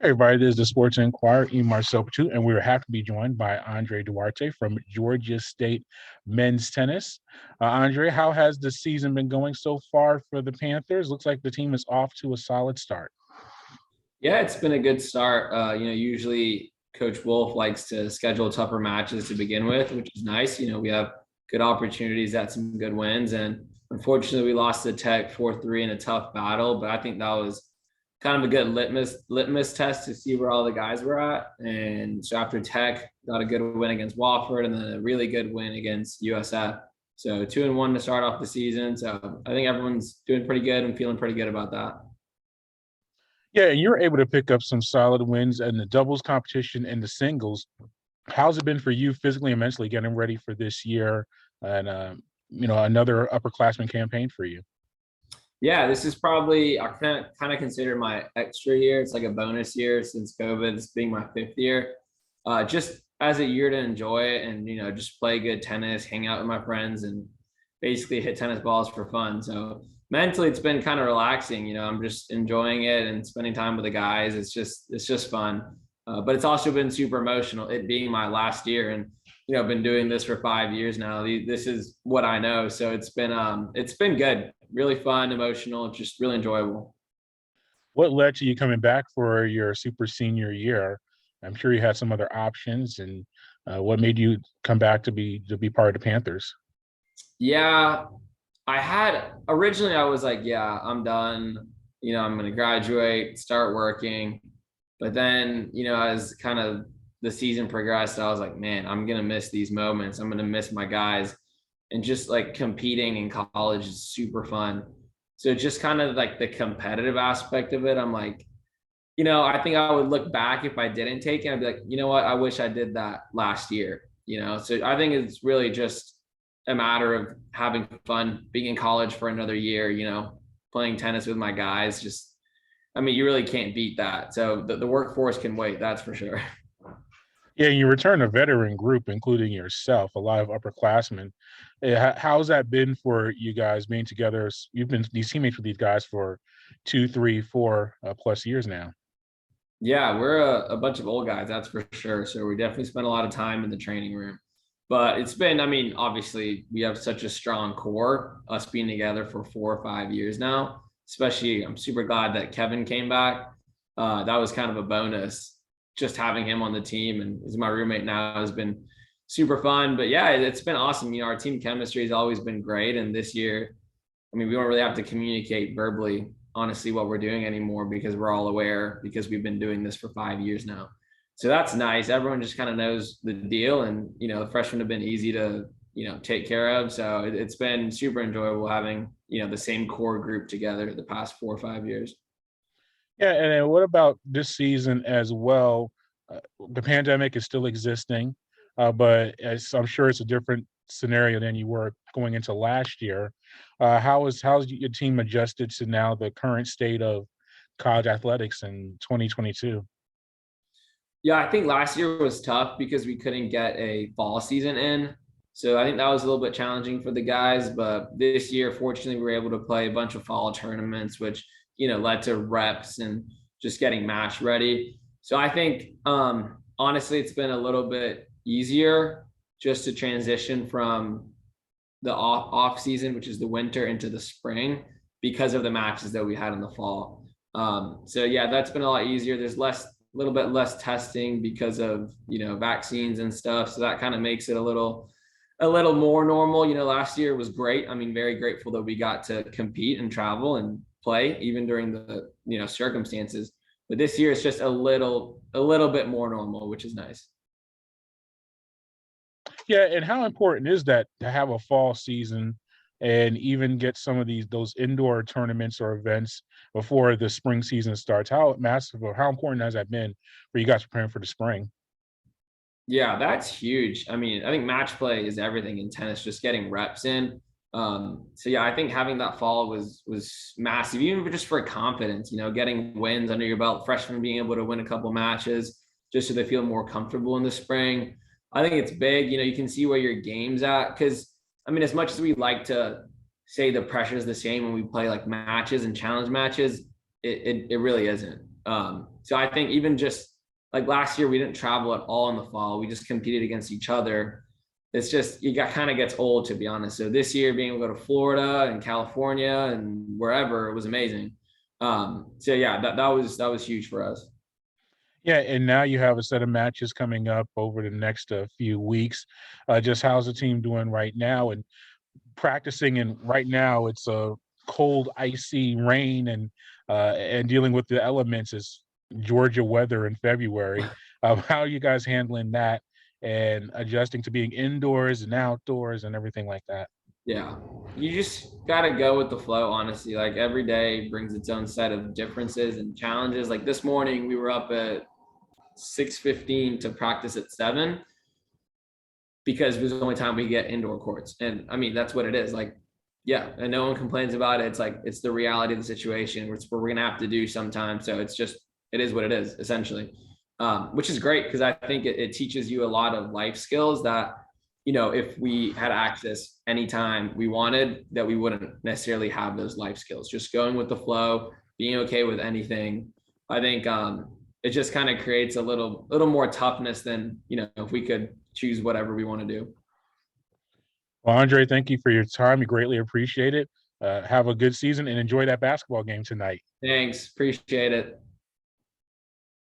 Hey, everybody, this is the Sports Inquirer, E. Marcel Patu, and we're happy to be joined by Andrei Duarte from Georgia State Men's Tennis. Andre, how has the season been going so far for the Panthers? Looks like the team is off to a solid start. Yeah, it's been a good start. Usually Coach Wolf likes to schedule tougher matches to begin with, which is nice. We have good opportunities at some good wins. And unfortunately, we lost to Tech 4-3 in a tough battle. But I think that was kind of a good litmus test to see where all the guys were at. And so after Tech, got a good win against Wofford and then a really good win against USF. So 2-1 to start off the season. So I think everyone's doing pretty good and feeling pretty good about that. Yeah, and you're able to pick up some solid wins in the doubles competition and the singles. How's it been for you physically and mentally getting ready for this year and, another upperclassman campaign for you? Yeah, this is probably I kind of consider my extra year. It's like a bonus year since COVID. This being my fifth year, just as a year to enjoy it and just play good tennis, hang out with my friends, and basically hit tennis balls for fun. So mentally, it's been kind of relaxing. I'm just enjoying it and spending time with the guys. It's just fun, but it's also been super emotional. It being my last year, and I've been doing this for 5 years now. This is what I know, so it's been good, really fun, emotional, just really enjoyable. What led to you coming back for your super senior year? I'm sure you had some other options, and what made you come back to be part of the Panthers? Yeah, I had originally I was like, yeah, I'm done. I'm gonna graduate, start working. But then, as kind of the season progressed, I was like, man, I'm gonna miss these moments. I'm gonna miss my guys. And just like competing in college is super fun. So just kind of like the competitive aspect of it, I'm like, I think I would look back if I didn't take it. I'd be like, you know what? I wish I did that last year. So I think it's really just a matter of having fun, being in college for another year, playing tennis with my guys. Just, I mean, you really can't beat that. So the workforce can wait, that's for sure. Yeah, you return a veteran group, including yourself, a lot of upperclassmen. How's that been for you guys being together? You've been these teammates with these guys for 2, 3, 4 plus years now. Yeah, we're a bunch of old guys, that's for sure. So we definitely spend a lot of time in the training room. But it's been, I mean, obviously, we have such a strong core, us being together for 4 or 5 years now. Especially, I'm super glad that Kevin came back. That was kind of a bonus, just having him on the team. And as my roommate now has been super fun. But yeah, it's been awesome. Our team chemistry has always been great. And this year, I mean, we don't really have to communicate verbally, honestly, what we're doing anymore because we're all aware because we've been doing this for 5 years now. So that's nice. Everyone just kind of knows the deal, and the freshmen have been easy to take care of. So it's been super enjoyable having the same core group together the past 4 or 5 years. Yeah, and then what about this season as well? The pandemic is still existing, but as I'm sure it's a different scenario than you were going into last year. How's your team adjusted to now the current state of college athletics in 2022? Yeah, I think last year was tough because we couldn't get a fall season in. So I think that was a little bit challenging for the guys. But this year, fortunately, we were able to play a bunch of fall tournaments, which, led to reps and just getting match ready. So I think, honestly, it's been a little bit easier just to transition from the off season, which is the winter, into the spring because of the matches that we had in the fall. So yeah, that's been a lot easier. There's a little bit less testing because of vaccines and stuff. So that kind of makes it a little more normal. Last year was great. I mean, very grateful that we got to compete and travel and play even during the circumstances. But this year it's just a little bit more normal, which is nice. Yeah, and how important is that to have a fall season and even get some of those indoor tournaments or events before the spring season starts? How massive or how important has that been for you guys preparing for the spring? Yeah, that's huge. I mean, I think match play is everything in tennis, just getting reps in. So yeah, I think having that fall was massive, even just for confidence, getting wins under your belt, freshmen being able to win a couple matches just so they feel more comfortable in the spring. I think it's big. You can see where your game's at. Cause I mean, as much as we like to say the pressure is the same when we play like matches and challenge matches, it really isn't. So I think even just like last year, we didn't travel at all in the fall. We just competed against each other. It's just you got kind of gets old, to be honest. So this year, being able to go to Florida and California and wherever, it was amazing. So yeah, that was huge for us. Yeah, and now you have a set of matches coming up over the next few weeks. Just how's the team doing right now? And practicing, and right now it's a cold, icy rain, and dealing with the elements is Georgia weather in February. How are you guys handling that and adjusting to being indoors and outdoors and everything like that? Yeah. You just got to go with the flow, honestly. Like every day brings its own set of differences and challenges. Like this morning, we were up at 6:15 to practice at 7 because it was the only time we get indoor courts. And I mean, that's what it is. Like, yeah, and no one complains about it. It's like it's the reality of the situation, which we're gonna have to do sometimes. So it's just it is what it is, essentially. Which is great because I think it teaches you a lot of life skills that if we had access anytime we wanted, that we wouldn't necessarily have those life skills. Just going with the flow, being okay with anything. I think it just kind of creates a little more toughness than if we could choose whatever we want to do. Well, Andre, thank you for your time. We greatly appreciate it. Have a good season and enjoy that basketball game tonight. Thanks, appreciate it.